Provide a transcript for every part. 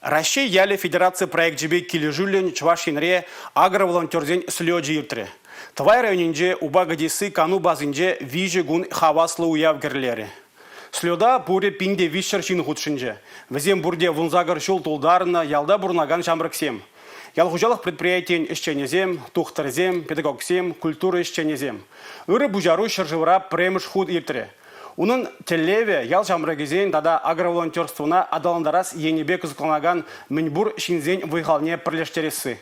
Россия яли Федерация проект жебе кележулен Чувашинре агроволонтерден слёджи иртре. Твай районинже убагадисы кану базинже вижи гун хаваслы уяв герлери. Слёда буре пинде вишершин худшинже. Везем бурде вунзагар шул тулдарына ялда бурнаган шамрыксем. Ялхужалых предприятиен исченезем, тухтарзем, педагогсем, культура исченезем. Үрі бужару шыржывра премыш худ иртре. Унын телеве ял жамрагезен дада агроволонтерствуна адаландарас енебе кызыклаган мінбур шинзен выйхалне пірлештересі.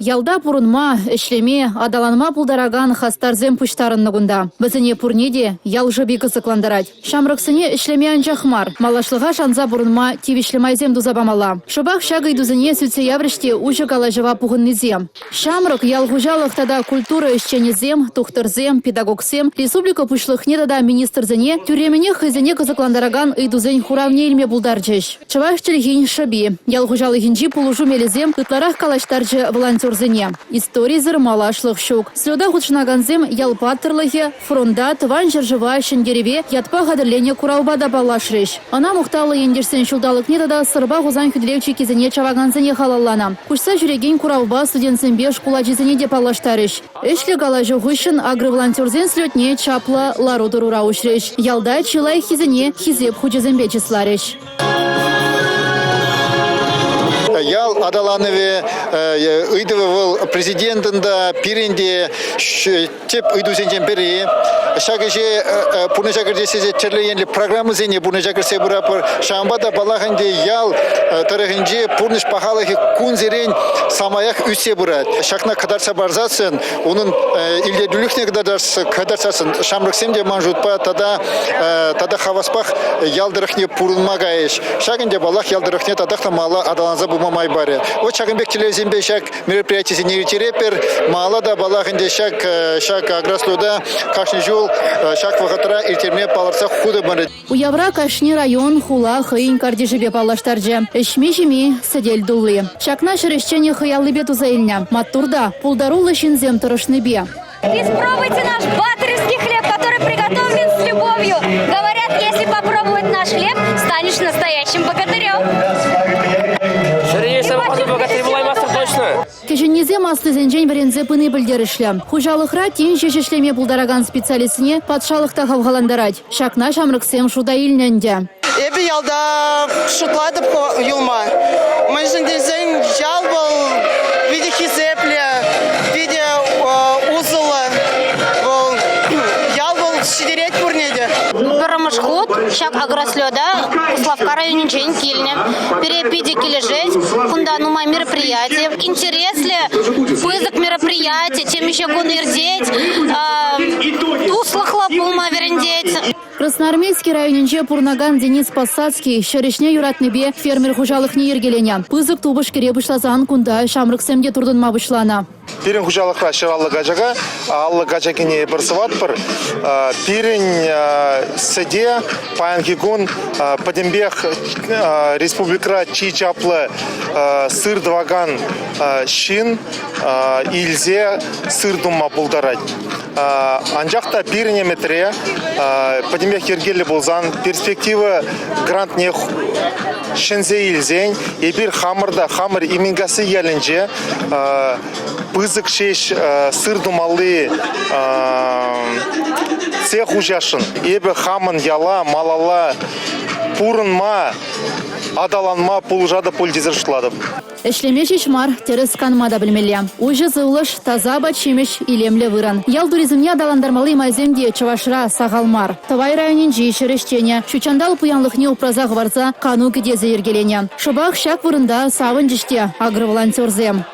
Ялда пурынма, эшлеме, адаланма пулдараган хастарзем пуштарыннығында. Бізіне пурнеде ял жыби кызыкландарать. Шамрыксыне эшлеме анжахмар. Малашлыға шанза пурынма тивишлемайзем дузабамала. Шыбақ шагай дузыне сүтсе яврыште ужы калажыва пуғыннезем. Шамрык ял хужалық тада культура исченезем, тухтырзем, педагогсем, республика пушлыхне тада министрзене, тюремене хызене кызыкландараган ыйдузен хуравне илме булдаржыш. Чываш челхин шыби. Ял хужалыхинжи пулушу мелезем, ытларах калаштаржы волонтер История зырмала шлыхшук. Слёда худшнаганзем ялпаттырлыхе, фронда тыван жыржыва шенгереве ятпа гадырлене куралбада балашрыш. Ана мухталы ендерсен шулдалық недада сырба хузан хүдлевчі кезіне чаваганзене халаллана. Кушса жүреген куралба студентсенбе шкула жезене де палаштарыш. Эшлі галажы хущын агроволонтерзен слетне чапла ларудыру раушрыш. Ялда чилай хизене хизеп худжезембе числарыш. Ял адаланове ыйдывыл президентында пиринде теп ыйдусенжен бери шагыже пунежагырдесе черлеенли программы зене пунежагырсе бурапыр шамбада балаханде ял тарыхынже пурныш пахалахи кунзерен самаях үсе бурат шакна кадарса барзасын onun илдедүлүхне кадарсасын шамрыксемде манжутпа тада хаваспах ялдырыхне пурынмагайыш шагынде балах ялдырыхне тадахта мала адаланза май баре. Вот шагынбек телевизионбе шаг мероприятие не репер, мало да балахинде шаг агрослуда, кашни жул, шаг вахатра и терме паларса худо баны. У Явра кашни район хула хыин кардижибе палаштарже. Эшми садель дулли. Шакна шерещение хыялы бету заильня. Матурда пулдарулы шинзем тарышныбе. Испробуйте наш баттеревский хлеб, который приготовлен с любовью. Говорят, если попробовать наш хлеб, станешь настоящим богатырем. Кешенезе масты зенжен варензе пыны білдерішлі. Хужалықра тен шешешлеме бұлдараган специалистіне патшалықта хавғаландарать. Шакна шамрыксем шуда илненде. Эбі ялда шутладып юлма. Мәжіндерзен жал был в виде хизепле, в виде узыла. Ял был шидерет пурнеде. Пырымыш худ, шак агрослёда, Славка районе джень кильне. Перепиди килежеть, фунда нума мероприятие. Интересли, пызык мероприятие, чем еще гунырдеть, туслахла пулма верендеть. Красноармейский районенже пурнаган Денис Посадский, шерешне юратнебе фермер хужалық не ергелене. Пызык тубыш кере бұшлазан кунда шамрыксемде турдынма бұшлана. Пирин хужалықра шыралы гажаға, аллы гажакене бірсыват бір. Пирин сәде паянкигун падембех республикра чи чаплы сыр дваган шин илзе сыр дума бұлдарад. Анжақта пирине метре падембех ергелі болзан перспектива грант не шинзе илзен ебір хамырда хамыр имингасы елінже пызык шеш сыр думалы цех ужашын ебі хамын яла малала пурынма адаланма пулжады пульдизер шладып. Эшлеме шишмар терес канмада білмелі. Ужы зылыш таза бачимеш илемле выран. Ял туризмне адаландармалы майземде чавашра сағалмар. Тавай районенжи шерештене. Шучандал пуянлықне упразақ варза кану кедезе ергелене. Шыбақ шак вырында савын жіште агроволонтерзем.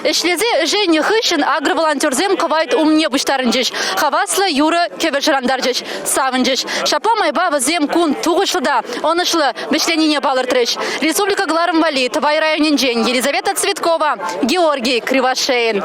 Эшлезе жені хышын агроволонтерзем кавайт умне бұштарынжыш. Хаваслы юры кебешірандаржыш, савынжыш. Шапла майба вазем кун туғышлыда, онышлы бішленіне балыртырыш. Республика Гларымвали, Тавай районенжен, Елизавета Цветкова, Георгий Кривошеин.